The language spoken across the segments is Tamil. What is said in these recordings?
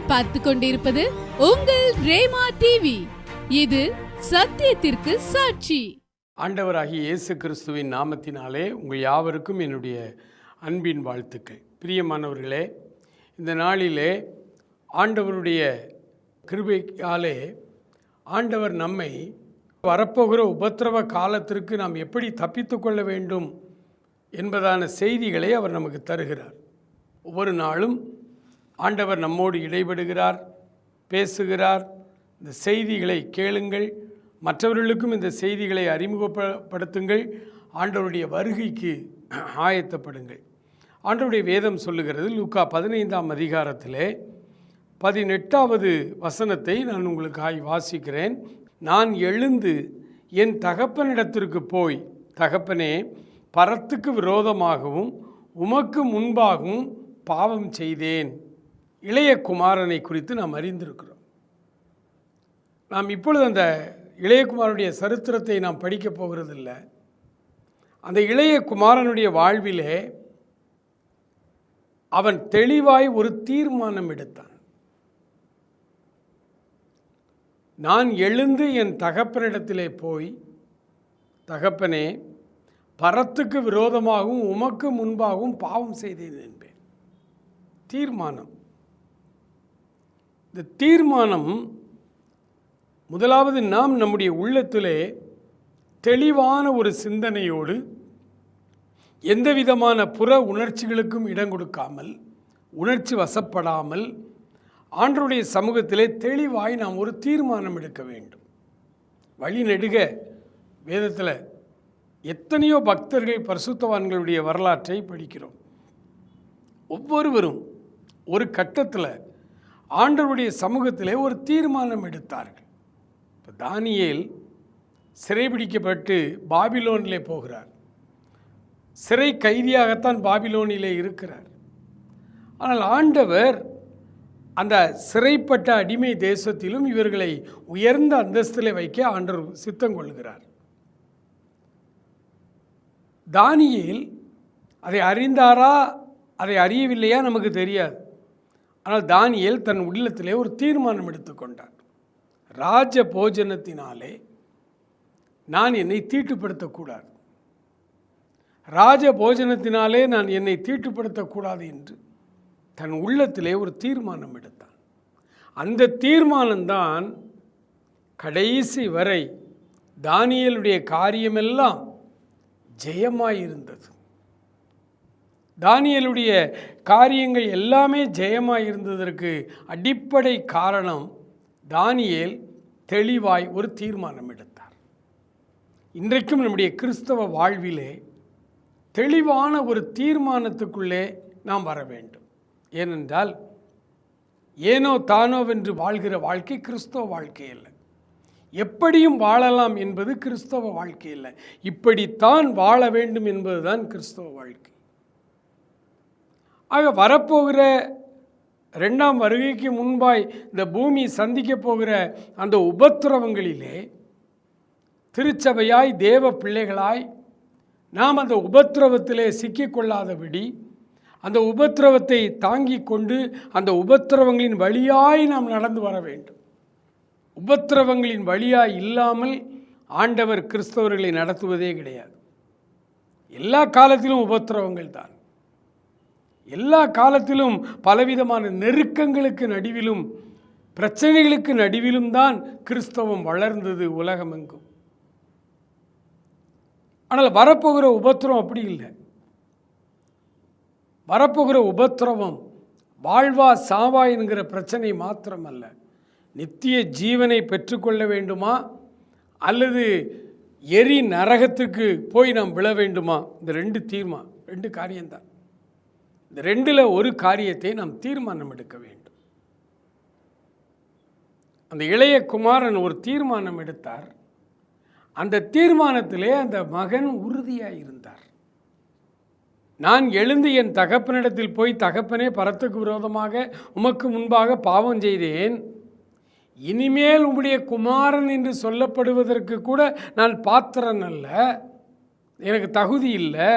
நீங்கள் பார்த்து கொண்டிருப்பது உங்கள் ரேமா டிவி. இது சத்தியத்திற்கு சாட்சி. ஆண்டவராகிய இயேசு கிறிஸ்துவின் நாமத்தினாலே உங்கள் யாவருக்கும் என்னுடைய அன்பின் வாழ்த்துக்கள். பிரியமானவர்களே, இந்த நாளிலே ஆண்டவருடைய கிருபையாலே ஆண்டவர் நம்மை வரப்போகிற உபத்திரவ காலத்திற்கு நாம் எப்படி தப்பித்து கொள்ள வேண்டும் என்பதான செய்திகளை அவர் நமக்கு தருகிறார். ஒவ்வொரு நாளும் ஆண்டவர் நம்மோடு இடைபடுகிறார், பேசுகிறார். இந்த செய்திகளை கேளுங்கள், மற்றவர்களுக்கும் இந்த செய்திகளை அறிமுகப்படுத்துங்கள், ஆண்டவருடைய வருகைக்கு ஆயத்தப்படுங்கள். ஆண்டவருடைய வேதம் சொல்லுகிறது, லூக்கா 15ஆம் அதிகாரத்திலே 18வது வசனத்தை நான் உங்களுக்காக வாசிக்கிறேன். நான் எழுந்து என் தகப்பனிடத்திற்கு போய், தகப்பனே, பரத்துக்கு விரோதமாகவும் உமக்கு முன்பாகவும் பாவம் செய்தேன். இளைய குமாரனை குறித்து நாம் அறிந்திருக்கிறோம். நாம் இப்பொழுது அந்த இளையகுமாரனுடைய சரித்திரத்தை நாம் படிக்கப் போகிறதில்லை. அந்த இளைய குமாரனுடைய வாழ்விலே அவன் தெளிவாய் ஒரு தீர்மானம் எடுத்தான். நான் எழுந்து என் தகப்பனிடத்திலே போய், தகப்பனே, பரத்துக்கு விரோதமாகவும் உமக்கு முன்பாகவும் பாவம் செய்தேன் என்பேன். தீர்மானம். இந்த தீர்மானம் முதலாவது நாம் நம்முடைய உள்ளத்திலே தெளிவான ஒரு சிந்தனையோடு எந்த விதமான புற உணர்ச்சிகளுக்கும் இடம் கொடுக்காமல், உணர்ச்சி வசப்படாமல் ஆண்டவருடைய சமூகத்திலே தெளிவாய் நாம் ஒரு தீர்மானம் எடுக்க வேண்டும். வழி நெடுக வேதத்தில் எத்தனையோ பக்தர்கள், பரிசுத்தவான்களுடைய வரலாற்றை படிக்கிறோம். ஒவ்வொருவரும் ஒரு கட்டத்தில் ஆண்டவருடைய சமூகத்திலே ஒரு தீர்மானம் எடுத்தார்கள். இப்போ தானியேல் சிறைபிடிக்கப்பட்டு பாபிலோனிலே போகிறார். சிறை கைதியாகத்தான் பாபிலோனிலே இருக்கிறார். ஆனால் ஆண்டவர் அந்த சிறைப்பட்ட அடிமை தேசத்திலும் இவர்களை உயர்ந்த அந்தஸ்திலே வைக்க ஆண்டவர் சித்தம் கொள்கிறார். தானியேல் அதை அறிந்தாரா, அதை அறியவில்லையா நமக்கு தெரியாது. ஆனால் தானியேல் தன் உள்ளத்திலே ஒரு தீர்மானம் எடுத்துக்கொண்டார். ராஜ போஜனத்தினாலே நான் என்னை தீட்டுப்படுத்தக்கூடாது, ராஜ போஜனத்தினாலே நான் என்னை தீட்டுப்படுத்தக்கூடாது என்று தன் உள்ளத்திலே ஒரு தீர்மானம் எடுத்தான். அந்த தீர்மானம்தான் கடைசி வரை தானியேலுடைய காரியமெல்லாம் ஜெயமாயிருந்தது. தானியேலுடைய காரியங்கள் எல்லாமே ஜெயமாயிருந்ததற்கு அடிப்படை காரணம், தானியேல் தெளிவாய் ஒரு தீர்மானம் எடுத்தார். இன்றைக்கும் நம்முடைய கிறிஸ்தவ வாழ்விலே தெளிவான ஒரு தீர்மானத்துக்குள்ளே நாம் வர வேண்டும். ஏனென்றால் ஏனோ தானோவென்று வாழ்கிற வாழ்க்கை கிறிஸ்தவ வாழ்க்கை அல்ல. எப்படியும் வாழலாம் என்பது கிறிஸ்தவ வாழ்க்கை இல்லை. இப்படித்தான் வாழ வேண்டும் என்பதுதான் கிறிஸ்தவ வாழ்க்கை. ஆக வரப்போகிற 2ஆம் வருகைக்கு முன்பாய் இந்த பூமி சந்திக்க போகிற அந்த உபத்திரவங்களிலே திருச்சபையாய், தேவ பிள்ளைகளாய் நாம் அந்த உபத்திரவத்திலே சிக்கிக்கொள்ளாதபடி, அந்த உபத்திரவத்தை தாங்கி கொண்டு அந்த உபத்திரவங்களின் வழியாய் நாம் நடந்து வர வேண்டும். உபத்திரவங்களின் வழியாய் இல்லாமல் ஆண்டவர் கிறிஸ்தவர்களை நடத்துவதே கிடையாது. எல்லா காலத்திலும் உபத்திரவங்கள் தான். எல்லா காலத்திலும் பலவிதமான நெருக்கங்களுக்கு நடுவிலும், பிரச்சனைகளுக்கு நடுவிலும் தான் கிறிஸ்தவம் வளர்ந்தது உலகமெங்கும். ஆனால் வரப்போகிற உபத்திரவம் அப்படி இல்லை. வரப்போகிற உபத்திரவம் வாழ்வா சாவா என்கிற பிரச்சனை மாத்திரமல்ல. நித்திய ஜீவனை பெற்றுக்கொள்ள வேண்டுமா அல்லது எரி நரகத்துக்கு போய் நாம் விழ வேண்டுமா? இந்த ரெண்டு காரியம்தான். இந்த ரெண்டில் ஒரு காரியத்தை நாம் தீர்மானம் எடுக்க வேண்டும். அந்த இளைய குமாரன் ஒரு தீர்மானம் எடுத்தார். அந்த தீர்மானத்திலே அந்த மகன் உறுதியாக இருந்தார். நான் எழுந்து என் தகப்பனிடத்தில் போய், தகப்பனே, பரத்துக்கு விரோதமாக உமக்கு முன்பாக பாவம் செய்தேன், இனிமேல் உம்முடைய குமாரன் என்று சொல்லப்படுவதற்கு கூட நான் பாத்திரன் அல்ல, எனக்கு தகுதி இல்லை,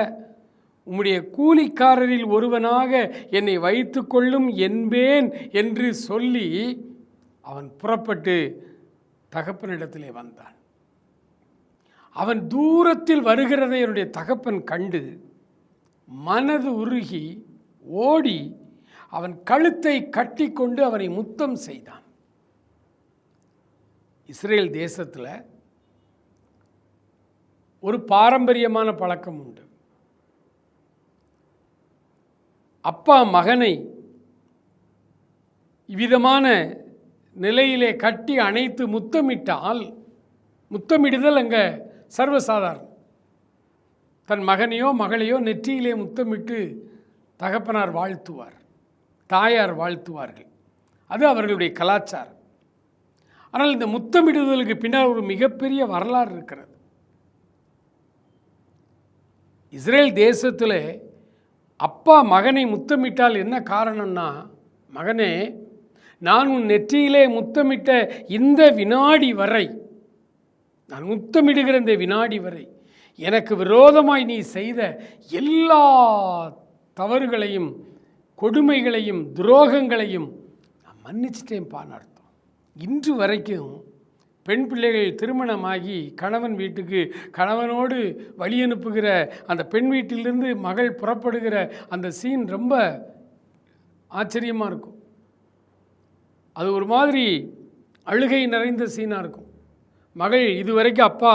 உம்முடைய கூலிக்காரரில் ஒருவனாக என்னை வைத்து கொள்ளும் என்பேன் என்று சொல்லி அவன் புறப்பட்டு தகப்பனிடத்திலே வந்தான். அவன் தூரத்தில் வருகிறதை என்னுடைய தகப்பன் கண்டு மனது உருகி ஓடி அவன் கழுத்தை கட்டி கொண்டு அவனை முத்தம் செய்தான். இஸ்ரேல் தேசத்தில் ஒரு பாரம்பரியமான பழக்கம் உண்டு. அப்பா மகனை இவ்விதமான நிலையிலே கட்டி அணைத்து முத்தமிட்டால், முத்தமிடுதல் அங்கே சர்வசாதாரணம். தன் மகனையோ மகளையோ நெற்றியிலே முத்தமிட்டு தகப்பனார் வாழ்த்துவார், தாயார் வாழ்த்துவார்கள். அது அவர்களுடைய கலாச்சாரம். ஆனால் இந்த முத்தமிடுதலுக்கு பின்னால் ஒரு மிகப்பெரிய வரலாறு இருக்கிறது. இஸ்ரேல் தேசத்தில் அப்பா மகனை முத்தமிட்டால் என்ன காரணம்னா, மகனே, நான் உன் நெற்றியிலே முத்தமிட்ட இந்த வினாடி வரை, நான் முத்தமிடுகிற இந்த வினாடி வரை எனக்கு விரோதமாய் நீ செய்த எல்லா தவறுகளையும் கொடுமைகளையும் துரோகங்களையும் நான் மன்னிச்சிட்டேன்பான்னு அர்த்தம். இன்று வரைக்கும் பெண் பிள்ளைகள் திருமணமாகி கணவன் வீட்டுக்கு கணவனோடு வழி அனுப்புகிற அந்த பெண் வீட்டிலிருந்து மகள் புறப்படுகிற அந்த சீன் ரொம்ப ஆச்சரியமாக இருக்கும். அது ஒரு மாதிரி அழுகை நிறைந்த சீனாக இருக்கும். மகள் இதுவரைக்கும் அப்பா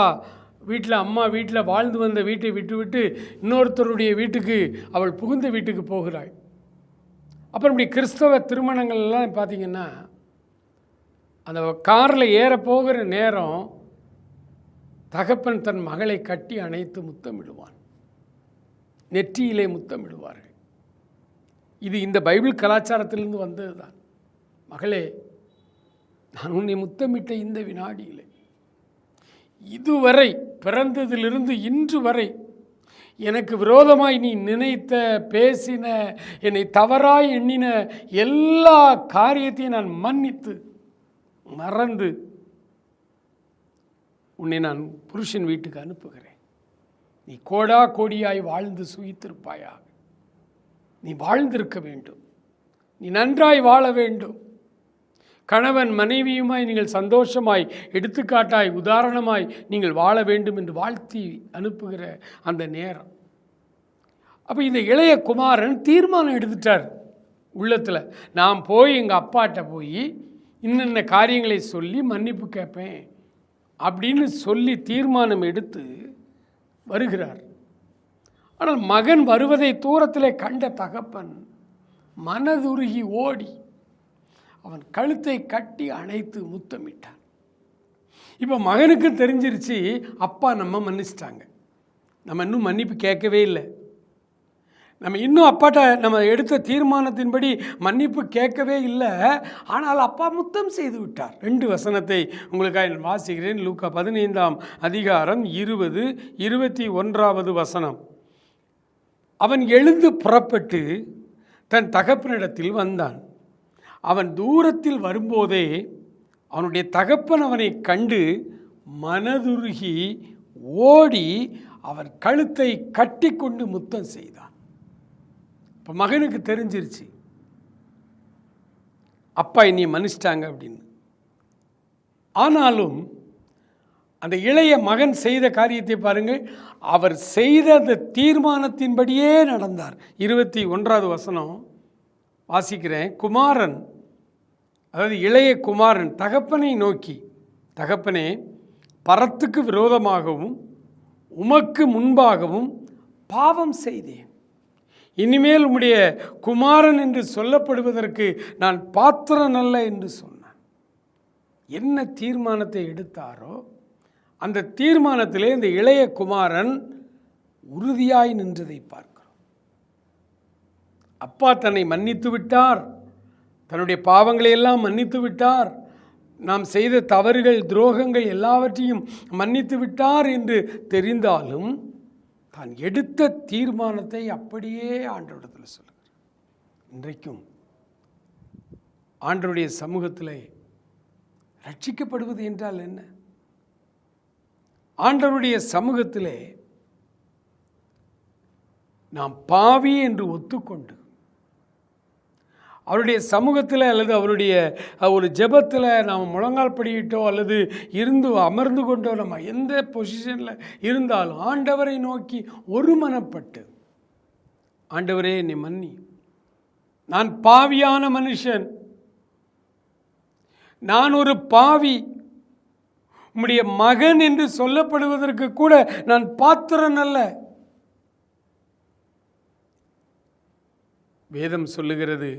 வீட்டில் அம்மா வீட்டில் வாழ்ந்து வந்த வீட்டை விட்டுவிட்டு இன்னொருத்தருடைய வீட்டுக்கு அவள் புகுந்த வீட்டுக்கு போகிறாள். அப்புறம் இப்படி கிறிஸ்தவ திருமணங்கள்லாம் பார்த்திங்கன்னா, அந்த காரில் ஏற போகிற நேரம் தகப்பன் தன் மகளை கட்டி அணைத்து முத்தமிடுவான், நெற்றியிலே முத்தமிடுவார்கள். இது இந்த பைபிள் கலாச்சாரத்திலிருந்து வந்தது தான். மகளே, நான் உன்னை முத்தமிட்ட இந்த வினாடியிலே, இதுவரை பிறந்ததிலிருந்து இன்று வரை எனக்கு விரோதமாய் நீ நினைத்த, பேசின, என்னை தவறாய் எண்ணின எல்லா காரியத்தையும் நான் மன்னித்து மறந்து உன்னை நான் புருஷன் வீட்டுக்கு அனுப்புகிறேன். நீ கோடா கோடியாய் வாழ்ந்து சுகித்திருப்பாயாக. நீ வாழ்ந்திருக்க வேண்டும், நீ நன்றாய் வாழ வேண்டும். கணவன் மனைவியுமாய் நீங்கள் சந்தோஷமாய், எடுத்துக்காட்டாய், உதாரணமாய் நீங்கள் வாழ வேண்டும் என்று வாழ்த்தி அனுப்புகிற அந்த நேரம். அப்போ இந்த இளைய குமாரன் தீர்மானம் எடுத்துட்டார் உள்ளத்தில். நான் போய் எங்கள் அப்பாட்ட போய் இன்னென்ன காரியங்களை சொல்லி மன்னிப்பு கேட்பேன் அப்படின்னு சொல்லி தீர்மானம் எடுத்து வருகிறார். ஆனால் மகன் வருவதை தூரத்திலே கண்ட தகப்பன் மனதுருகி ஓடி அவன் கழுத்தை கட்டி அணைத்து முத்தமிட்டான். இப்போ மகனுக்கு தெரிஞ்சிருச்சு, அப்பா நம்ம மன்னிச்சிட்டாங்க, நம்ம இன்னும் மன்னிப்பு கேட்கவே இல்லை, நம்ம இன்னும் அப்பாட்ட நம்ம எடுத்த தீர்மானத்தின்படி மன்னிப்பு கேட்கவே இல்லை. ஆனால் அப்பா முத்தம் செய்து விட்டார். 2 வசனத்தை உங்களுக்காக நான் வாசிக்கிறேன். லூக்கா 15ஆம் அதிகாரம் 20, 21வது வசனம். அவன் எழுந்து புறப்பட்டு தன் தகப்பனிடத்தில் வந்தான். அவன் தூரத்தில் வரும்போதே அவனுடைய தகப்பன் அவனை கண்டு மனதுருகி ஓடி அவன் கழுத்தை கட்டி கொண்டு முத்தம் செய்தான். இப்போ மகனுக்கு தெரிஞ்சிருச்சு, அப்பா என்னை மன்னிச்சிட்டாங்க அப்படின்னு. ஆனாலும் அந்த இளைய மகன் செய்த காரியத்தை பாருங்கள். அவர் செய்த அந்த தீர்மானத்தின்படியே நடந்தார். 21வது வசனம் வாசிக்கிறேன். குமாரன், அதாவது இளைய குமாரன் தகப்பனை நோக்கி, தகப்பனே, பரத்துக்கு விரோதமாகவும் உமக்கு முன்பாகவும் பாவம் செய்தேன். இனிமேல் உம்முடைய குமாரன் என்று சொல்லப்படுவதற்கு நான் பாத்திரன் அல்ல என்று சொன்னான். என்ன தீர்மானத்தை எடுத்தாரோ அந்த தீர்மானத்திலே இந்த இளைய குமாரன் உறுதியாய் நின்றதை பார்க்கிறோம். அப்பா தன்னை மன்னித்து விட்டார், தன்னுடைய பாவங்களை எல்லாம் மன்னித்து விட்டார், நாம் செய்த தவறுகள் துரோகங்கள் எல்லாவற்றையும் மன்னித்து விட்டார் என்று தெரிந்தாலும் தான் எடுத்த தீர்மானத்தை அப்படியே ஆண்டவரிடத்தில் சொல்லுகிறார். இன்றைக்கும் ஆண்டவருடைய சமூகத்தில் ரட்சிக்கப்படுவது என்றால் என்ன? ஆண்டவருடைய சமூகத்திலே நாம் பாவி என்று ஒத்துக்கொண்டு அவருடைய சமூகத்தில் அல்லது அவருடைய ஒரு ஜெபத்தில் நாம் முழங்கால் படியிட்டோ அல்லது இருந்து அமர்ந்து கொண்டோ நம்ம எந்த பொசிஷனில் இருந்தாலும் ஆண்டவரை நோக்கி ஒருமனப்பட்டு, ஆண்டவரே என்னை மன்னி, நான் பாவியான மனுஷன், நான் ஒரு பாவி, உம்முடைய மகன் என்று சொல்லப்படுவதற்கு கூட நான் பாத்திரன் அல்ல. வேதம் சொல்லுகிறது,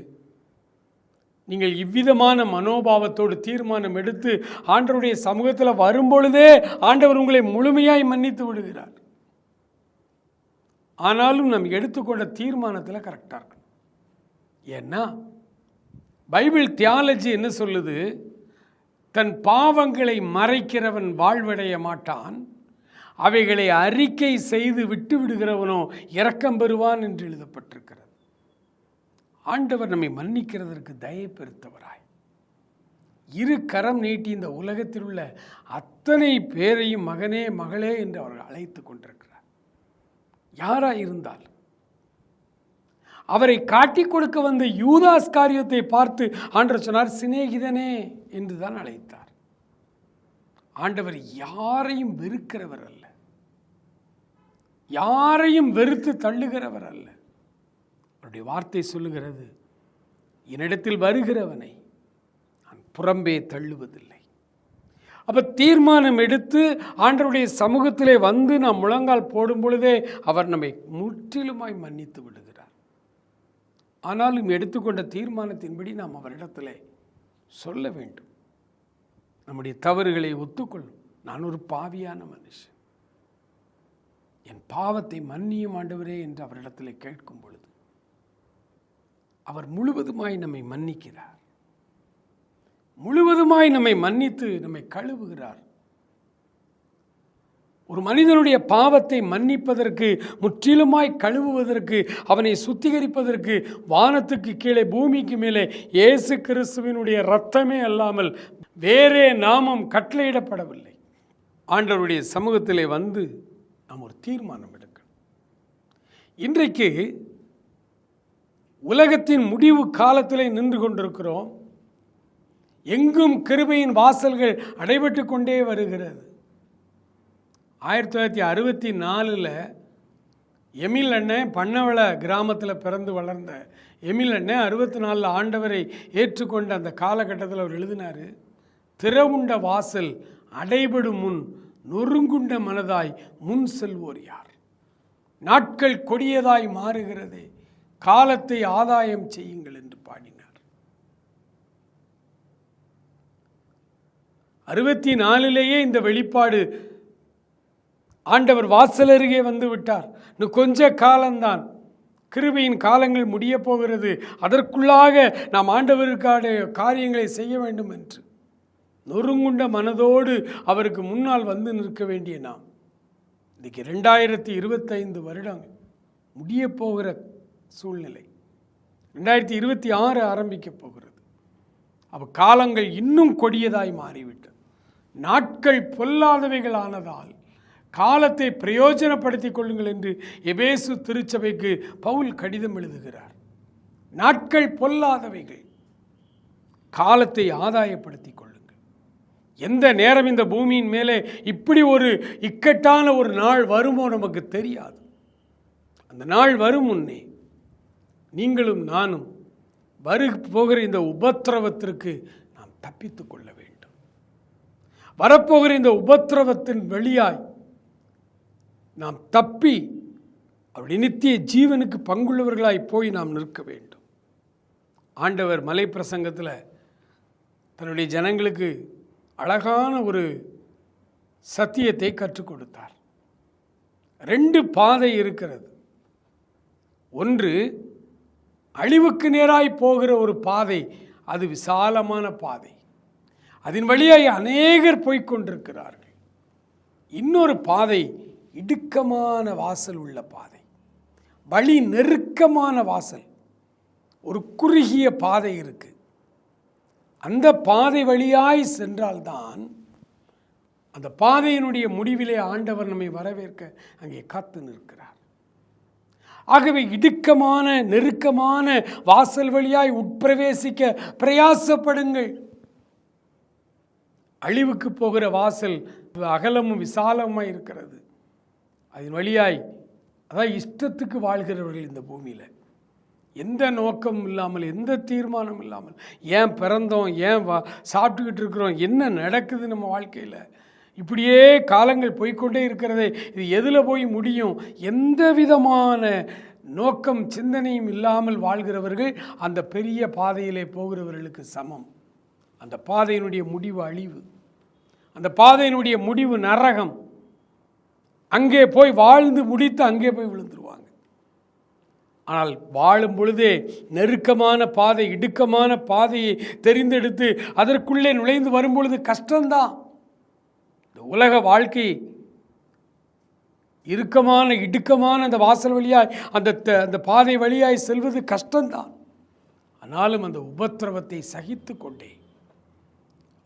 நீங்கள் இவ்விதமான மனோபாவத்தோடு தீர்மானம் எடுத்து ஆண்டவருடைய சமூகத்தில் வரும்பொழுதே ஆண்டவர் உங்களை முழுமையாய் மன்னித்து விடுகிறார். ஆனாலும் நம்ம எடுத்துக்கொண்ட தீர்மானத்தில் கரெக்டாக இருக்கணும். ஏன்னா பைபிள் தியாலஜி என்ன சொல்லுது? தன் பாவங்களை மறைக்கிறவன் வாழ்வடைய மாட்டான், அவைகளை அறிக்கை செய்து விட்டு விடுகிறவனோ இரக்கம் பெறுவான் என்று எழுதப்பட்டிருக்கிறது. ஆண்டவர் நம்மை மன்னிக்கிறதற்கு தயை பெருத்தவராய் இரு கரம் நீட்டி இந்த உலகத்தில் உள்ள அத்தனை பேரையும் மகனே மகளே என்று அவர்கள் அழைத்து கொண்டிருக்கிறார். யாராய் இருந்தால் அவரை காட்டி கொடுக்க வந்த யூதாஸ் காரியத்தை பார்த்து ஆண்டவர் சொன்னார், சிநேகிதனே என்று தான் அழைத்தார். ஆண்டவர் யாரையும் வெறுக்கிறவர் அல்ல, யாரையும் வெறுத்து தள்ளுகிறவர் அல்ல. அவருடைய வார்த்தை சொல்லுகிறது, என்னிடத்தில் வருகிறவனை நான் புறம்பே தள்ளுவதில்லை. அப்போ தீர்மானம் எடுத்து ஆண்டவருடைய சமூகத்திலே வந்து நாம் முழங்கால் போடும் பொழுதே அவர் நம்மை முற்றிலுமாய் மன்னித்து விடுகிறார். ஆனாலும் எடுத்துக்கொண்ட தீர்மானத்தின்படி நாம் அவரிடத்தில் சொல்ல வேண்டும், நம்முடைய தவறுகளை ஒத்துக்கொள்ளும். நான் ஒரு பாவியான மனுஷன், என் பாவத்தை மன்னியும் ஆண்டவரே என்று அவரிடத்தில் கேட்கும் பொழுது அவர் முழுவதுமாய் நம்மை மன்னிக்கிறார், முழுவதுமாய் நம்மை மன்னித்து நம்மை கழுவுகிறார். ஒரு மனிதனுடைய பாவத்தை மன்னிப்பதற்கு, முற்றிலுமாய் கழுவுவதற்கு, அவனை சுத்திகரிப்பதற்கு வானத்துக்கு கீழே பூமிக்கு மேலே இயேசு கிறிஸ்துவினுடைய இரத்தமே அல்லாமல் வேறே நாமம் கட்டளையிடப்படவில்லை. ஆண்டவருடைய சமூகத்திலே வந்து நாம் ஒரு தீர்மானம் எடுக்கணும். இன்றைக்கு உலகத்தின் முடிவு காலத்திலே நின்று கொண்டிருக்கிறோம். எங்கும் கிருபையின் வாசல்கள் அடைபட்டு கொண்டே வருகிறது. 1964 எமில் அண்ணன் பண்ணவள கிராமத்தில் பிறந்து வளர்ந்த எமில் அண்ணன் 64 ஆண்டவரை ஏற்றுக்கொண்ட அந்த காலகட்டத்தில் அவர் எழுதினார், திறவுண்ட வாசல் அடைபடும் முன் நொறுங்குண்ட மனதாய் முன் செல்வோர் யார்? நாட்கள் கொடியதாய் மாறுகிறதே, காலத்தை ஆதாயம் செய்யுங்கள் என்று பாடினார். 64 இந்த வெளிப்பாடு ஆண்டவர் வாசல் அருகே வந்து விட்டார். இன்னும் கொஞ்ச காலம்தான், கிருபையின் காலங்கள் முடிய போகிறது, அதற்குள்ளாக நாம் ஆண்டவருக்கான காரியங்களை செய்ய வேண்டும் என்று நொறுங்குண்ட மனதோடு அவருக்கு முன்னால் வந்து நிற்க வேண்டிய நாம் இன்றைக்கு 2025 வருடங்கள் முடிய போகிற சூழ்நிலை, 2026 ஆரம்பிக்க போகிறது. அப்போ காலங்கள் இன்னும் கொடியதாய் மாறிவிட்டது. நாட்கள் பொல்லாதவைகள் ஆனதால் காலத்தை பிரயோஜனப்படுத்திக் கொள்ளுங்கள் என்று எபேசு திருச்சபைக்கு பவுல் கடிதம் எழுதுகிறார். நாட்கள் பொல்லாதவைகள், காலத்தை ஆதாயப்படுத்திக் கொள்ளுங்கள். எந்த நேரம் இந்த பூமியின் மேலே இப்படி ஒரு இக்கட்டான ஒரு நாள் வருமோ நமக்கு தெரியாது. அந்த நாள் வரும் முன்னே நீங்களும் நானும் போகிற இந்த உபத்திரவத்திற்கு நாம் தப்பித்து கொள்ள வேண்டும். வரப்போகிற இந்த உபத்திரவத்தின் வழியாய் நாம் தப்பி அவருடைய நித்திய ஜீவனுக்கு பங்குள்ளவர்களாய் போய் நாம் நிற்க வேண்டும். ஆண்டவர் மலை பிரசங்கத்தில் தன்னுடைய ஜனங்களுக்கு அழகான ஒரு சத்தியத்தை கற்றுக் கொடுத்தார். 2 பாதை இருக்கிறது. ஒன்று அழிவுக்கு நேராய் போகிற ஒரு பாதை, அது விசாலமான பாதை, அதன் வழியாய் அநேகர் போய்கொண்டிருக்கிறார்கள். இன்னொரு பாதை இடுக்கமான வாசல் உள்ள பாதை, வழி நெருக்கமான வாசல், ஒரு குறுகிய பாதை இருக்கு. அந்த பாதை வழியாய் சென்றால்தான் அந்த பாதையினுடைய முடிவிலே ஆண்டவர் நம்மை வரவேற்க அங்கே காத்து நிற்கிறார். ஆகவே இடுக்கமான நெருக்கமான வாசல் வழியாய் உட்பிரவேசிக்க பிரயாசப்படுங்கள். அழிவுக்கு போகிற வாசல் அகலமும் விசாலமாக இருக்கிறது. அதன் வழியாய் அதான் இஷ்டத்துக்கு வாழ்கிறவர்கள் இந்த பூமியில், எந்த நோக்கம் இல்லாமல், எந்த தீர்மானம் இல்லாமல், ஏன் பிறந்தோம், ஏன் சாப்பிட்டுக்கிட்டு இருக்கிறோம், என்ன நடக்குது நம்ம வாழ்க்கையில், இப்படியே காலங்கள் போய்கொண்டே இருக்கிறதே, இது எதில் போய் முடியும், எந்த விதமான நோக்கம் சிந்தனையும் இல்லாமல் வாழ்கிறவர்கள் அந்த பெரிய பாதையிலே போகிறவர்களுக்கு சமம். அந்த பாதையினுடைய முடிவு அழிவு, அந்த பாதையினுடைய முடிவு நரகம். அங்கே போய் வாழ்ந்து முடித்து அங்கே போய் விழுந்துருவாங்க. ஆனால் வாழும் பொழுதே நெருக்கமான பாதை, இடுக்கமான பாதையை தெரிந்தெடுத்து அதற்குள்ளே நுழைந்து வரும்பொழுது கஷ்டம்தான். இந்த உலக வாழ்க்கை இறுக்கமான இடுக்கமான அந்த வாசல் வழியாய் அந்த பாதை வழியாய் செல்வது கஷ்டம்தான். ஆனாலும் அந்த உபத்திரவத்தை சகித்து கொண்டே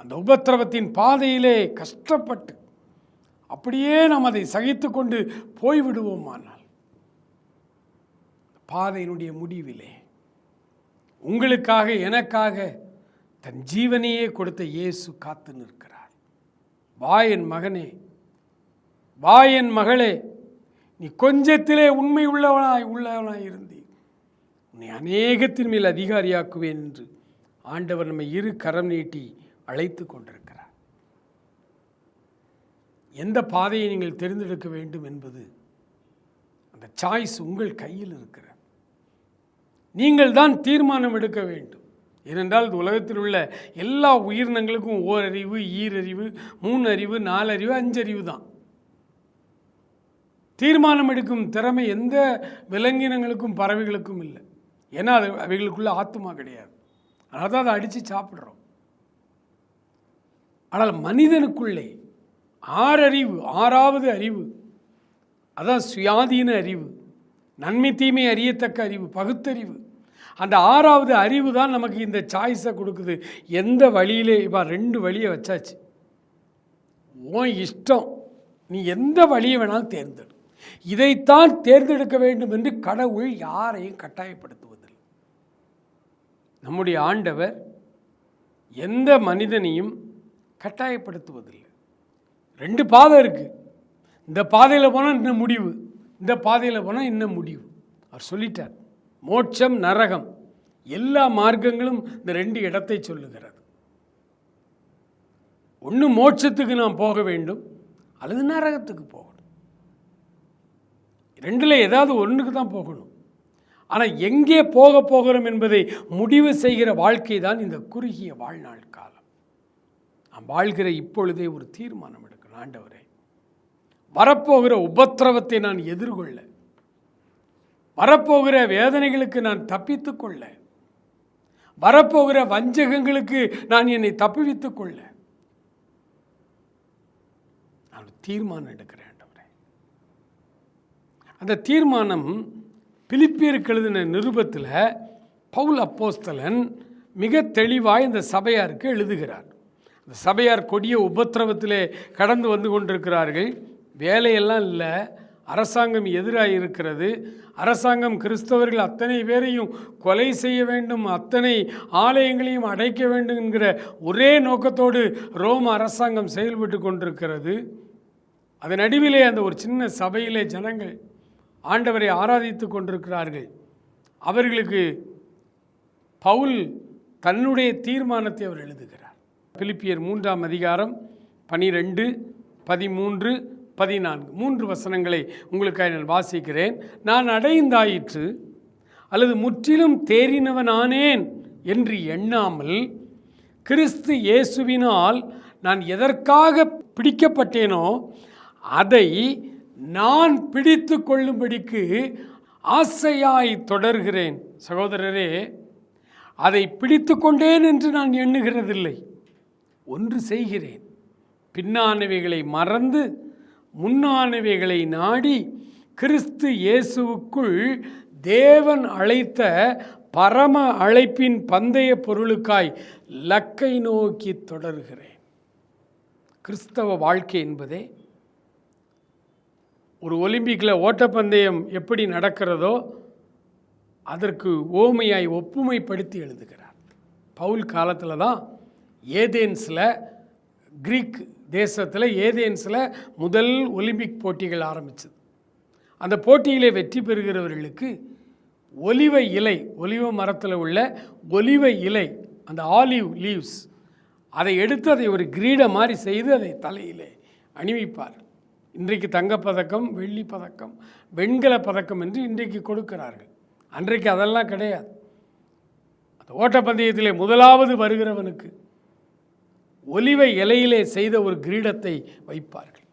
அந்த உபத்திரவத்தின் பாதையிலே கஷ்டப்பட்டு அப்படியே நாம் அதை சகித்து கொண்டு போய்விடுவோமானால் பாதையினுடைய முடிவிலே உங்களுக்காக எனக்காக தன் ஜீவனையே கொடுத்த இயேசு காத்து நிற்கிறார். வா என் மகனே, வா என் மகளே, நீ கொஞ்சத்திலே உண்மை உள்ளவனாய் இருந்தீர், உன்னை அநேகத்தின் மேல் அதிகாரியாக்குவேன் என்று ஆண்டவர் நம்மை இரு கரம் நீட்டி அழைத்து கொண்டிருக்கிறார். எந்த பாதையை நீங்கள் தேர்ந்தெடுக்க வேண்டும் என்பது அந்த சாய்ஸ் உங்கள் கையில் இருக்கிறது. நீங்கள் தான் தீர்மானம் எடுக்க வேண்டும். ஏனென்றால் இந்த உலகத்தில் உள்ள எல்லா உயிரினங்களுக்கும் ஓரறிவு, ஈரறிவு, 3 அறிவு, 4 அறிவு, 5 அறிவு தான். தீர்மானம் எடுக்கும் திறமை எந்த விலங்கினங்களுக்கும் பறவைகளுக்கும் இல்லை. ஏன்னா அது அவைகளுக்குள்ள ஆத்மா கிடையாது. அதனால தான் அதை அடித்து சாப்பிட்றோம். ஆனால் மனிதனுக்குள்ளே 6 அறிவு, 6வது அறிவு, அதான் சுயாதீன அறிவு, நன்மை தீமை அறியத்தக்க அறிவு, பகுத்தறிவு. அந்த 6வது அறிவு தான் நமக்கு இந்த சாய்ஸை கொடுக்குது. எந்த வழியிலே இப்போ 2 வழியை வச்சாச்சு, உன் இஷ்டம், நீ எந்த வழியை வேணாலும் தேர்ந்தெடு, இதைத்தான் தேர்ந்தெடுக்க வேண்டும் என்று கடவுள் யாரையும் கட்டாயப்படுத்துவதில்லை. நம்முடைய ஆண்டவர் எந்த மனிதனையும் கட்டாயப்படுத்துவதில்லை. 2 பாதை இருக்குது. இந்த பாதையில் போனால் இன்னும் முடிவு, இந்த பாதையில் போனால் இன்னும் முடிவு. அவர் சொல்லிட்டார். மோட்சம், நரகம், எல்லா மார்க்கங்களும் இந்த 2 இடத்தை சொல்லுகிறது. ஒன்று மோட்சத்துக்கு நாம் போக வேண்டும், அல்லது நரகத்துக்கு போகணும். 2ல் ஏதாவது ஒன்றுக்கு தான் போகணும். ஆனால் எங்கே போகிறோம் என்பதை முடிவு செய்கிற வாழ்க்கை தான் இந்த குறுகிய வாழ்நாள் காலம். நாம் வாழ்கிற இப்பொழுதே ஒரு தீர்மானம் எடுக்கணும். ஆண்டவரே, வரப்போகிற உபத்திரவத்தை நான் எதிர்கொள்ள, வரப்போகிற வேதனைகளுக்கு நான் தப்பித்து கொள்ள, வரப்போகிற வஞ்சகங்களுக்கு நான் என்னை தப்புவித்துக் கொள்ள நான் தீர்மானம் எடுக்கிறேன். ஆண்டவரே, அந்த தீர்மானம் பிலிப்பியருக்கு எழுதின நிருபத்தில் பவுல் அப்போஸ்தலன் மிக தெளிவாய் இந்த சபையாருக்கு எழுதுகிறார். இந்த சபையார் கொடிய உபத்திரவத்திலே கடந்து வந்து கொண்டிருக்கிறார்கள். வேலையெல்லாம் இல்லை, அரசாங்கம் எதிராக இருக்கிறது. அரசாங்கம் கிறிஸ்தவர்கள் அத்தனை பேரையும் கொலை செய்ய வேண்டும், அத்தனை ஆலயங்களையும் அடைக்க வேண்டும் என்கிற ஒரே நோக்கத்தோடு ரோம அரசாங்கம் செயல்பட்டு கொண்டிருக்கிறது. அதன் நடுவிலே அந்த ஒரு சின்ன சபையிலே ஜனங்கள் ஆண்டவரை ஆராதித்து கொண்டிருக்கிறார்கள். அவர்களுக்கு பவுல் தன்னுடைய தீர்மானத்தை அவர் எழுதுகிறார். பிலிப்பியர் 3ஆம் அதிகாரம் 12, 13, 14 3 வசனங்களை உங்களுக்காக நான் வாசிக்கிறேன். நான் அடைந்தாயிற்று அல்லது முற்றிலும் தேறினவனானேன் என்று எண்ணாமல், கிறிஸ்து இயேசுவினால் நான் எதற்காக பிடிக்கப்பட்டேனோ அதை நான் பிடித்து கொள்ளும்படிக்கு ஆசையாய் தொடர்கிறேன். சகோதரரே, அதை பிடித்து கொண்டேன் என்று நான் எண்ணுகிறதில்லை. ஒன்று செய்கிறேன், பின்னானவைகளை மறந்து முன்னானவைகளை நாடி கிறிஸ்து இயேசுவுக்குள் தேவன் அழைத்த பரம அழைப்பின் பந்தய பொருளுக்காய் லக்கை நோக்கி தொடர்கிறேன். கிறிஸ்தவ வாழ்க்கை என்பதே ஒரு ஒலிம்பிக்கில் ஓட்டப்பந்தயம் எப்படி நடக்கிறதோ அதற்கு ஓமையாய் ஒப்புமைப்படுத்தி எழுதுகிறார். பவுல் காலத்தில் தான் ஏதேன்ஸில், கிரீக் தேசத்தில் ஏதேன்ஸில் முதல் ஒலிம்பிக் போட்டிகள் ஆரம்பித்தது. அந்த போட்டியிலே வெற்றி பெறுகிறவர்களுக்கு ஒலிவ இலை, ஒலிவ மரத்தில் உள்ள ஒலிவ இலை, அந்த ஆலிவ் லீவ்ஸ், அதை எடுத்து அதை ஒரு கிரீட மாதிரி செய்து அதை தலையிலே அணிவிப்பார். இன்றைக்கு தங்கப்பதக்கம், வெள்ளி பதக்கம், வெண்கல பதக்கம் என்று இன்றைக்கு கொடுக்கிறார்கள். அன்றைக்கு அதெல்லாம் கிடையாது. அந்த ஓட்டப்பந்தயத்திலே முதலாவது வருகிறவனுக்கு ஒலிவ இலையிலே செய்த ஒரு கிரீடத்தை வைப்பார்கள்.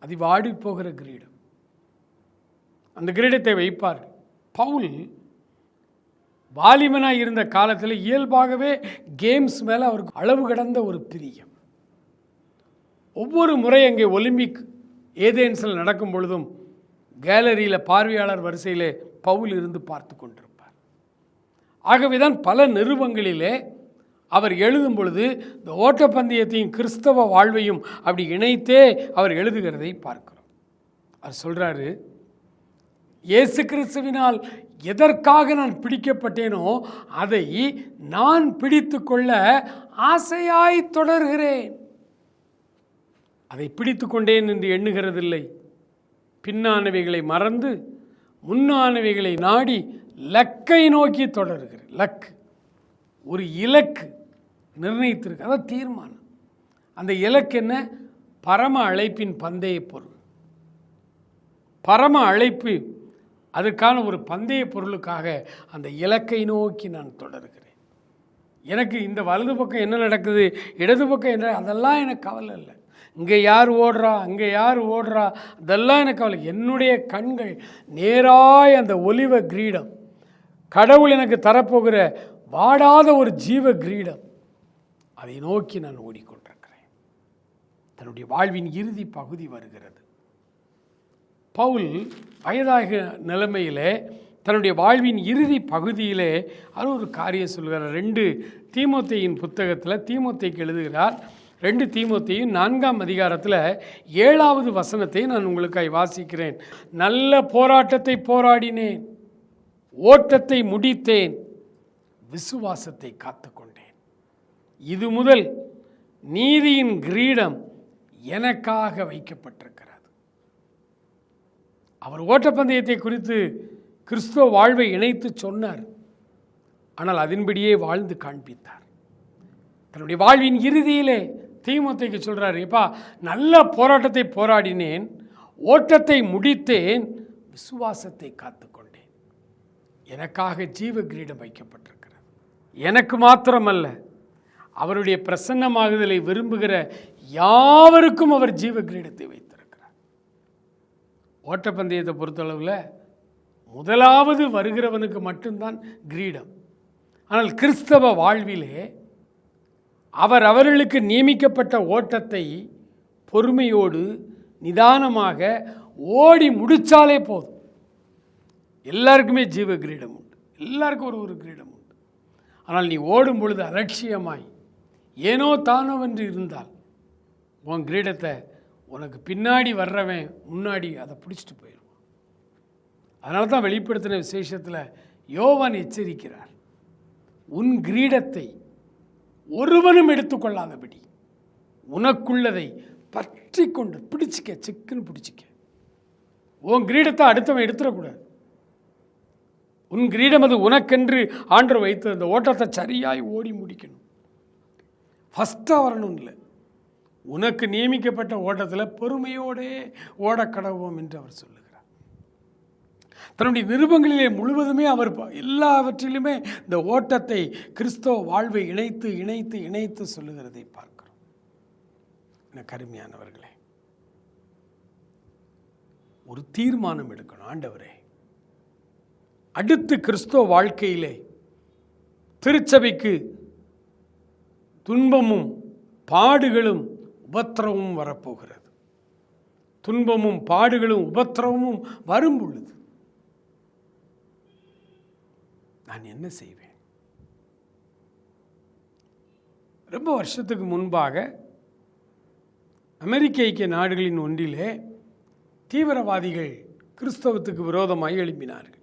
அது வாடி போகிற கிரீடம். அந்த கிரீடத்தை வைப்பார்கள். பவுல் வாலிபனாக இருந்த காலத்தில் இயல்பாகவே கேம்ஸ் மேலே அவருக்கு அளவு கடந்த ஒரு பிரியம். ஒவ்வொரு முறை அங்கே ஒலிம்பிக் ஏதேன்ஸில் நடக்கும் பொழுதும் கேலரியில் பார்வையாளர் வரிசையிலே பவுல் இருந்து பார்த்து கொண்டிருப்பார். ஆகவே தான் பல நிருபங்களிலே அவர் எழுதும் பொழுது இந்த ஓட்டப்பந்தயத்தையும் கிறிஸ்தவ வாழ்வையும் அப்படி இணைத்தே அவர் எழுதுகிறதை பார்க்கிறோம். அவர் சொல்கிறாரு, இயேசு கிறிஸ்துவினால் எதற்காக நான் பிடிக்கப்பட்டேனோ அதை நான் பிடித்து கொள்ள ஆசையாய் தொடர்கிறேன். அதை பிடித்து கொண்டேன் என்று எண்ணுகிறதில்லை. பின்னானவைகளை மறந்து முன்னானவைகளை நாடி லக்கை நோக்கி தொடர்கிறேன். லக்கு, ஒரு இலக்கு நிர்ணயித்திருக்கு, அதான் தீர்மானம். அந்த இலக்கு என்ன? பரம அழைப்பின் பந்தய பொருள். பரம அழைப்பு, அதற்கான ஒரு பந்தய பொருளுக்காக அந்த இலக்கை நோக்கி நான் தொடர்கிறேன். எனக்கு இந்த வலது பக்கம் என்ன நடக்குது, இடது பக்கம் என்ன, அதெல்லாம் எனக்கு கவலை இல்லை. இங்கே யார் ஓடுறா, அங்கே யார் ஓடுறா, அதெல்லாம் எனக்கு கவலை. என்னுடைய கண்கள் நேராய் அந்த ஒலிவ கிரீடம், கடவுள் எனக்கு தரப்போகிற வாடாத ஒரு ஜீவ கிரீடம், அதை நோக்கி நான் ஓடிக்கொண்டிருக்கிறேன். தன்னுடைய வாழ்வின் இறுதி பகுதி வருகிறது. பவுல் வயதாக நிலைமையிலே தன்னுடைய வாழ்வின் இறுதி பகுதியிலே அவர் ஒரு காரியம் சொல்கிறார். 2 தீமோத்தேயின் புத்தகத்தில் தீமோத்தேக்கு எழுதுகிறார். 2 தீமோத்தேயு 4ஆம் அதிகாரத்தில் 7வது வசனத்தை நான் உங்களுக்காக வாசிக்கிறேன். நல்ல போராட்டத்தை போராடினேன், ஓட்டத்தை முடித்தேன், விசுவாசத்தை காத்துக்கொண்டேன். இது முதல் நீதியின் கிரீடம் எனக்காக வைக்கப்பட்டிருக்கிறது. அவர் ஓட்டப்பந்தயத்தை குறித்து கிறிஸ்துவ வாழ்வை இணைத்து சொன்னார். ஆனால் அதன்படியே வாழ்ந்து காண்பித்தார். தன்னுடைய வாழ்வின் இறுதியிலே தீமோத்தேயுக்கு சொல்கிறார், எப்பா, நல்ல போராட்டத்தை போராடினேன், ஓட்டத்தை முடித்தேன், விசுவாசத்தை காத்துக்கொண்டேன். எனக்காக ஜீவ கிரீடம் வைக்கப்பட்டிருக்கிறது. எனக்கு மாத்திரமல்ல, அவருடைய பிரசன்னமாகுதலை விரும்புகிற யாவருக்கும் அவர் ஜீவ கிரீடத்தை வைத்திருக்கிறார். ஓட்டப்பந்தயத்தை பொறுத்தளவில் முதலாவது வருகிறவனுக்கு மட்டும்தான் கிரீடம். ஆனால் கிறிஸ்தவ வாழ்விலே அவர்களுக்கு நியமிக்கப்பட்ட ஓட்டத்தை பொறுமையோடு நிதானமாக ஓடி முடித்தாலே போதும். எல்லாருக்குமே ஜீவ கிரீடம் உண்டு, எல்லாருக்கும் ஒரு கிரீடம் உண்டு. ஆனால் நீ ஓடும் பொழுது அலட்சியமாய் ஏனோ தானோ என்று இருந்தால் உன் கிரீடத்தை உனக்கு பின்னாடி வர்றவன் முன்னாடி அதை பிடிச்சிட்டு போயிடுவான். அதனால தான் வெளிப்படுத்தின விசேஷத்தில் யோவான் எச்சரிக்கிறார், உன் கிரீடத்தை ஒருவனும் எடுத்துக்கொள்ளாதபடி உனக்குள்ளதை பற்றி கொண்டு பிடிச்சிக்க, சிக்குன்னு பிடிச்சிக்க. உன் கிரீடத்தை அடுத்தவன் எடுத்துடக்கூடாது. உன் கிரீடம் அது உனக்கென்று ஆண்டவர் வைத்து அந்த ஓட்டத்தை சரியாய் ஓடி முடிக்கணும். ஃபஸ்ட்டாக வரணும் இல்லை, உனக்கு நியமிக்கப்பட்ட ஓட்டத்தில் பொறுமையோடே ஓடக்கடவோம் என்று அவர் சொல்லுகிறார். தன்னுடைய நிருபங்களிலே முழுவதுமே அவர் எல்லாவற்றிலுமே இந்த ஓட்டத்தை கிறிஸ்தவ வாழ்வை இணைத்து இணைத்து இணைத்து சொல்லுகிறதை பார்க்கிறோம். எனக்கு அருமையானவர்களே, ஒரு தீர்மானம் எடுக்கணும். ஆண்டவரே, அடுத்து கிறிஸ்தவ வாழ்க்கையிலே திருச்சபைக்கு துன்பமும் பாடுகளும் உபத்திரமும் வரப்போகிறது. துன்பமும் பாடுகளும் உபத்திரமும் வரும் பொழுது நான் என்ன செய்வேன்? ரொம்ப வருஷத்துக்கு முன்பாக அமெரிக்க ஐக்கிய நாடுகளின் ஒன்றிலே தீவிரவாதிகள் கிறிஸ்தவத்துக்கு விரோதமாய் எழுப்பினார்கள்.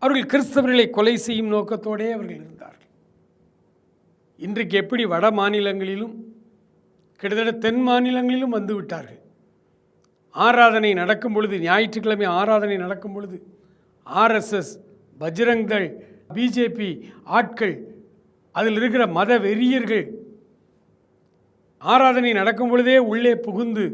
அவர்கள் கிறிஸ்தவர்களை கொலை செய்யும் நோக்கத்தோடே அவர்கள் இருந்தார்கள். இன்றைக்கு எப்படி வட மாநிலங்களிலும் கிட்டத்தட்ட தென் மாநிலங்களிலும் வந்து விட்டார்கள். ஆராதனை நடக்கும் பொழுது, ஞாயிற்றுக்கிழமை ஆராதனை நடக்கும் பொழுது RSS, பஜ்ரங் தள், பிஜேபி ஆட்கள், அதில் இருக்கிற மத வெறியர்கள் ஆராதனை நடக்கும் பொழுதே உள்ளே புகுந்து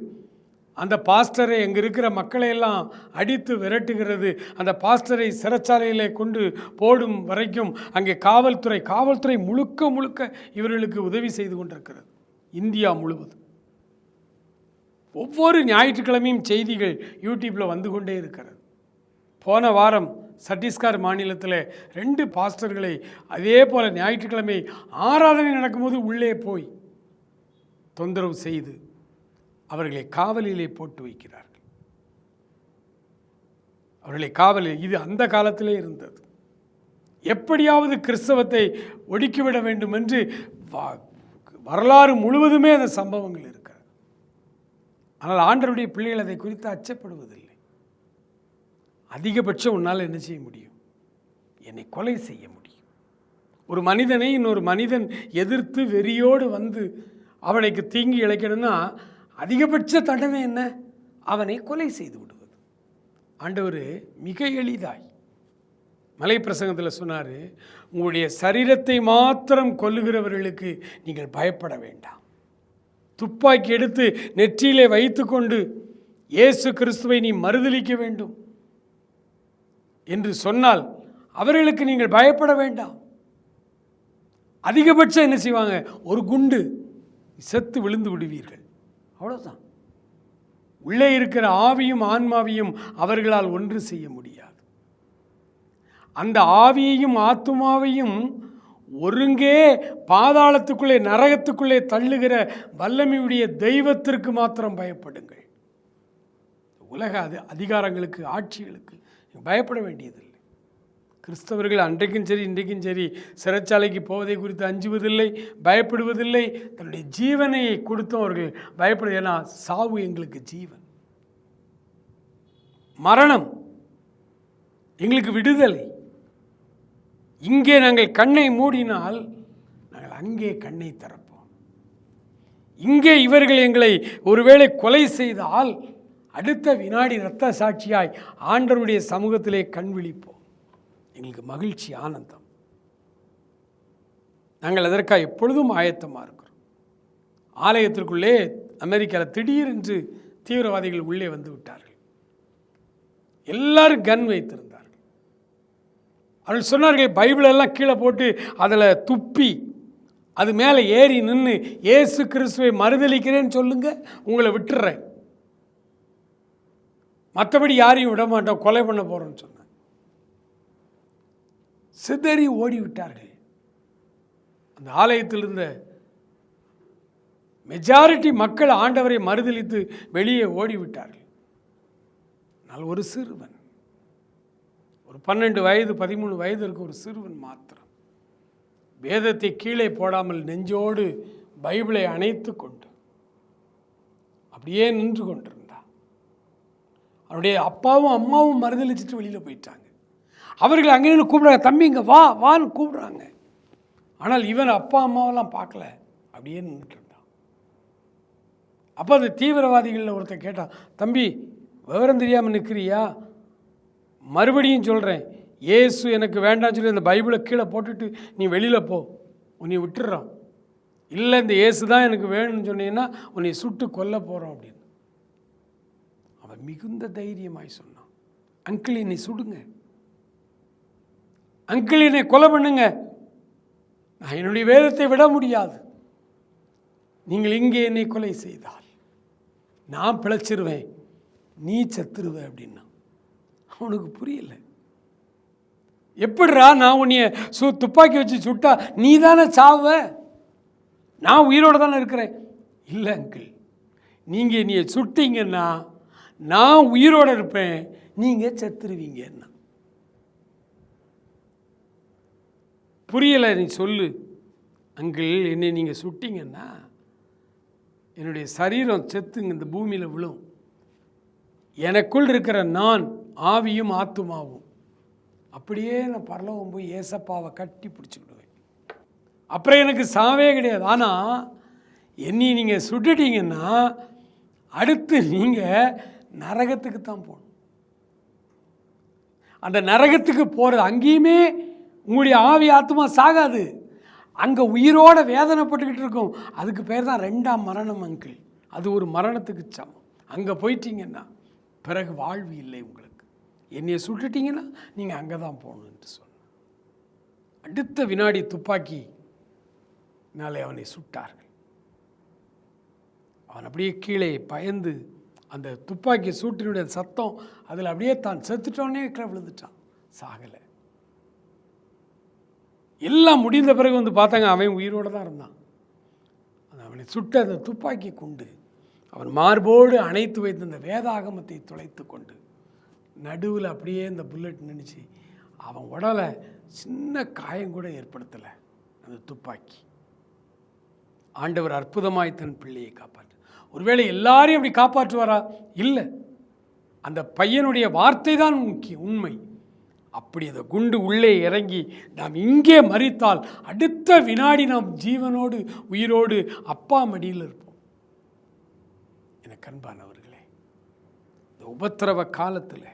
அந்த பாஸ்டரை, அங்கே இருக்கிற மக்களை எல்லாம் அடித்து விரட்டுகிறது. அந்த பாஸ்டரை சிறைச்சாலையிலே கொண்டு போடும் வரைக்கும் அங்கே காவல்துறை முழுக்க முழுக்க இவர்களுக்கு உதவி செய்து கொண்டிருக்கிறது. இந்தியா முழுவதும் ஒவ்வொரு ஞாயிற்றுக்கிழமையும் செய்திகள் யூடியூப்பில் வந்து கொண்டே இருக்கிறது. போன வாரம் சத்தீஸ்கர் மாநிலத்தில் 2 பாஸ்டர்களை அதே போல் ஞாயிற்றுக்கிழமை ஆராதனை நடக்கும்போது உள்ளே போய் தொந்தரவு செய்து அவர்களை காவலிலே போட்டு வைக்கிறார்கள். அவர்களை காவலில், இது அந்த காலத்திலே இருந்தது. எப்படியாவது கிறிஸ்தவத்தை ஒடுக்கிவிட வேண்டும் என்று வரலாறு முழுவதுமே அந்த சம்பவங்கள் இருக்கிறது. ஆனால் ஆண்டவருடைய பிள்ளைகள் அதை குறித்து அச்சப்படுவதில்லை. அதிகபட்சம் உன்னால் என்ன செய்ய முடியும்? என்னை கொலை செய்ய முடியும். ஒரு மனிதனை இன்னொரு மனிதன் எதிர்த்து வெறியோடு வந்து அவனுக்கு தீங்கி இழைக்கணும்னா அதிகபட்ச தண்டனை என்ன? அவனை கொலை செய்து விடுவது. ஆண்டவர் மிக எளிதாய் மலை பிரசங்கத்தில் சொன்னார், உங்களுடைய சரீரத்தை மாத்திரம் கொல்லுகிறவர்களுக்கு நீங்கள் பயப்பட வேண்டாம். துப்பாக்கி எடுத்து நெற்றியிலே வைத்து கொண்டு இயேசு கிறிஸ்துவை நீ மறுதலிக்க வேண்டும் என்று சொன்னால் அவர்களுக்கு நீங்கள் பயப்பட வேண்டாம். அதிகபட்சம் என்ன செய்வாங்க? ஒரு குண்டு செத்து விழுந்து விடுவீர்கள், அவ்வளோதான். உள்ளே இருக்கிற ஆவியும் ஆன்மாவையும் அவர்களால் ஒன்று செய்ய முடியாது. அந்த ஆவியையும் ஆத்துமாவையும் ஒருங்கே பாதாளத்துக்குள்ளே, நரகத்துக்குள்ளே தள்ளுகிற வல்லமையுடைய தெய்வத்திற்கு மாத்திரம் பயப்படுங்கள். உலக அதிகாரங்களுக்கு, ஆட்சிகளுக்கு பயப்பட வேண்டியதில்லை. கிறிஸ்தவர்கள் அன்றைக்கும் சரி இன்றைக்கும் சரி சிறைச்சாலைக்கு போவதை குறித்து அஞ்சுவதில்லை, பயப்படுவதில்லை. தன்னுடைய ஜீவனை கொடுத்தும் அவர்கள் பயப்பட, ஏன்னா சாவு எங்களுக்கு ஜீவன், மரணம் எங்களுக்கு விடுதலை. இங்கே நாங்கள் கண்ணை மூடினால் நாங்கள் அங்கே கண்ணை திறப்போம். இங்கே இவர்கள் எங்களை ஒருவேளை கொலை செய்தால் அடுத்த வினாடி இரத்த சாட்சியாய் ஆண்டவருடைய சமூகத்திலே கண் விழிப்போம். எங்களுக்கு மகிழ்ச்சி, ஆனந்தம். நாங்கள் அதற்காக எப்பொழுதும் ஆயத்தமாக இருக்கிறோம். ஆலயத்திற்குள்ளே அமெரிக்காவில் திடீரென்று தீவிரவாதிகள் உள்ளே வந்து விட்டார்கள். எல்லாரும் கன் வைத்திருந்தார்கள். அவர்கள் சொன்னார்கள், பைபிளெல்லாம் கீழே போட்டு அதில் துப்பி அது மேலே ஏறி நின்று இயேசு கிறிஸ்துவை மறுதலிக்கிறேன்னு சொல்லுங்க, உங்களை விட்டுறேன், மற்றபடி யாரையும் விட மாட்டோம், கொலை பண்ண போகிறோன்னு சொன்னாங்க. சிதறி ஓடிவிட்டார்கள். அந்த ஆலயத்தில் இருந்த மெஜாரிட்டி மக்கள் ஆண்டவரை மறுதலித்து வெளியே ஓடிவிட்டார்கள். ஆனால் ஒரு சிறுவன், ஒரு 12 வயது 13 வயது இருக்க ஒரு சிறுவன் மாத்திரம் வேதத்தை கீழே போடாமல் நெஞ்சோடு பைபிளை அணைத்து கொண்டு அப்படியே நின்று கொண்டிருந்தான். அவருடைய அப்பாவும் அம்மாவும் மறுதலிச்சுட்டு வெளியில் போயிட்டாங்க. அவர்கள் அங்கே நின்று கூப்பிட்றாங்க, தம்பி இங்கே வா வான்னு கூப்பிட்றாங்க. ஆனால் இவன் அப்பா அம்மாவெல்லாம் பார்க்கல, அப்படியே நின்றுட்டு இருந்தான். அப்போ அந்த தீவிரவாதிகளில் ஒருத்தர் கேட்டான், தம்பி விவரம் தெரியாமல் நிற்கிறியா? மறுபடியும் சொல்கிறேன், இயேசு எனக்கு வேண்டாம்னு சொல்லி அந்த பைபிளை கீழே போட்டுட்டு நீ வெளியில் போ, உன்னை விட்டுடுறான். இல்லை இந்த இயேசு தான் எனக்கு வேணும்னு சொன்னீங்கன்னா உன்னை சுட்டு கொல்ல போகிறோம் அப்படின்னு. அவன் மிகுந்த தைரியமாய் சொன்னான், அங்கிள் என்னை சுடுங்க, அங்கிள் என்னை கொலை பண்ணுங்க, நான் என்னுடைய வேதத்தை விட முடியாது. நீங்கள் இங்கே என்னை கொலை செய்தால் நான் பிழைச்சிருவேன், நீ செத்துருவேன் அப்படின்னா. அவனுக்கு புரியல. எப்படிரா நான் உன்னைய துப்பாக்கி வச்சு சுட்டா நீ தானே சாவ, நான் உயிரோடு தானே இருக்கிறேன். இல்லை அங்கிள், நீங்கள் என்னைய சுட்டீங்கன்னா நான் உயிரோடு இருப்பேன், நீங்கள் செத்துருவீங்கன்னா. புரியலை, நீ சொல்லு அங்கிள், என்னை நீங்கள் சுட்டீங்கன்னா என்னுடைய சரீரம் செத்து இந்த பூமியில் விழும். எனக்குள் இருக்கிற நான் ஆவியும் ஆத்துமாவும் அப்படியே நான் பரலோகம் போய் ஏசப்பாவை கட்டி பிடிச்சிக்கிடுவேன். அப்புறம் எனக்கு சாவே கிடையாது. ஆனால் என்னை நீங்கள் சுட்டுட்டீங்கன்னா அடுத்து நீங்கள் நரகத்துக்கு தான் போகணும். அந்த நரகத்துக்கு போகிறது அங்கேயுமே உங்களுடைய ஆவி ஆத்மா சாகாது, அங்கே உயிரோட வேதனைப்பட்டுக்கிட்டு இருக்கும். அதுக்கு பேர் தான் 2ஆம் மரணம் அங்கிள். அது ஒரு மரணத்துக்கு சமம். அங்கே போயிட்டீங்கன்னா பிறகு வாழ்வு இல்லை உங்களுக்கு. என்னையை சுட்டுட்டீங்கன்னா நீங்கள் அங்கே தான் போகணுன்ட்டு சொன்ன அடுத்த வினாடி துப்பாக்கி நாளை அவனை சுட்டார்கள். அவன் அப்படியே கீழே பயந்து அந்த துப்பாக்கி சூட்டினுடைய சத்தம் அதில் அப்படியே தான் செத்துட்டோன்னே கீழே விழுந்துட்டான், சாகலை. எல்லாம் முடிந்த பிறகு வந்து பார்த்தாங்க அவன் உயிரோடு தான் இருந்தான். அவனை சுட்ட அந்த துப்பாக்கி கொண்டு அவன் மார்போடு அணைத்து வைத்த அந்த வேதாகமத்தை துளைத்து கொண்டு நடுவில் அப்படியே இந்த புல்லட் நினைச்சு அவன் உடலை சின்ன காயம் கூட ஏற்படுத்தலை அந்த துப்பாக்கி. ஆண்டவர் அற்புதமாய் தன் பிள்ளையை காப்பாற்று. ஒருவேளை எல்லாரையும் அப்படி காப்பாற்றுவாரா? இல்லை, அந்த பையனுடைய வார்த்தை தான் முக்கியம், உண்மை. அப்படி அந்த குண்டு உள்ளே இறங்கி நாம் இங்கே மரித்தால் அடுத்த வினாடி நாம் ஜீவனோடு உயிரோடு அப்பா மடியில் இருப்போம். எனக்கு அன்பானவர்களே, இந்த உபத்திரவ காலத்தில்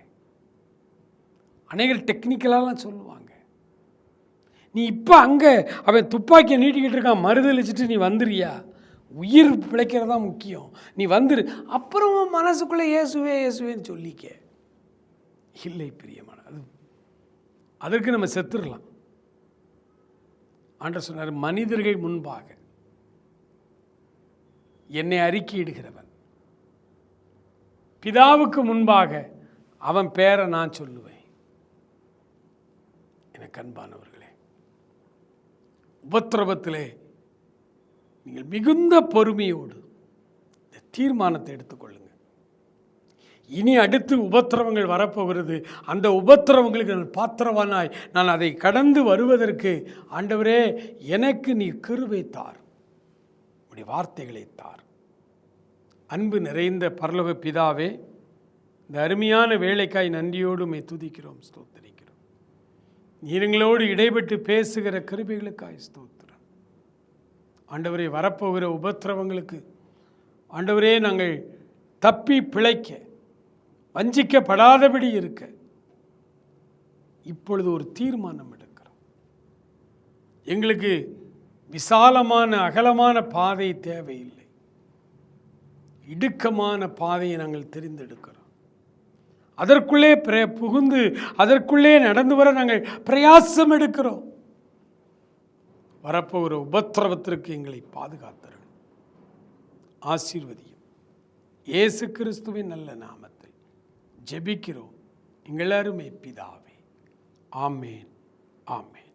அநேகர் டெக்னிக்கலாலாம் சொல்லுவாங்க, நீ இப்போ அங்கே அவன் துப்பாக்கியை நீட்டிக்கிட்டு இருக்கான், மறுதளிச்சுட்டு நீ வந்துறியா? உயிர் பிழைக்கிறதா முக்கியம், நீ வந்துரு. அப்புறம் மனசுக்குள்ளே இயேசுவே இயேசுவேன்னு சொல்லிக்க. இல்லை பிரியமான, அதற்கு நம்ம செத்துடலாம். ஆண்டவர் சொன்னார், மனிதர்கள் முன்பாக என்னை அறிக்கையிடுகிறவன் பிதாவுக்கு முன்பாக அவன் பேரை நான் சொல்லுவேன். எனக்கு அன்பானவர்களே, உபத்திரவத்திலே நீங்கள் மிகுந்த பொறுமையோடு இந்த தீர்மானத்தை எடுத்துக்கொள்ளுங்கள். இனி அடுத்து உபத்திரவங்கள் வரப்போகிறது. அந்த உபத்திரவங்களுக்கு நான் பாத்திரவானாய் நான் அதை கடந்து வருவதற்கு ஆண்டவரே எனக்கு நீ கிருபை தார், உடைய வார்த்தைகளை தார். அன்பு நிறைந்த பரலோக பிதாவே, இந்த அருமையான வேலைக்காய் நன்றியோடு உம்மை துதிக்கிறோம், ஸ்தோத்திரிக்கிறோம். நீங்களோடு இடைப்பட்டு பேசுகிற கிருபைகளுக்காய் ஸ்தோத்திரம். ஆண்டவரே, வரப்போகிற உபத்திரவங்களுக்கு ஆண்டவரே நாங்கள் தப்பி பிழைக்க, வஞ்சிக்கப்படாதபடி இருக்க இப்பொழுது ஒரு தீர்மானம் எடுக்கிறோம். எங்களுக்கு விசாலமான அகலமான பாதை தேவையில்லை, இடுக்கமான பாதையை நாங்கள் தெரிந்தெடுக்கிறோம். அதற்குள்ளே புகுந்து அதற்குள்ளே நடந்து வர நாங்கள் பிரயாசம் எடுக்கிறோம். வரப்போகிற உபத்திரவத்திற்கு எங்களை பாதுகாத்தருள், ஆசீர்வதியும். இயேசு கிறிஸ்துவின் நல்ல நாமத்தில் ஜெபிக்கிறோம் எங்கள் அருமை பிதாவே. ஆமேன், ஆமேன்.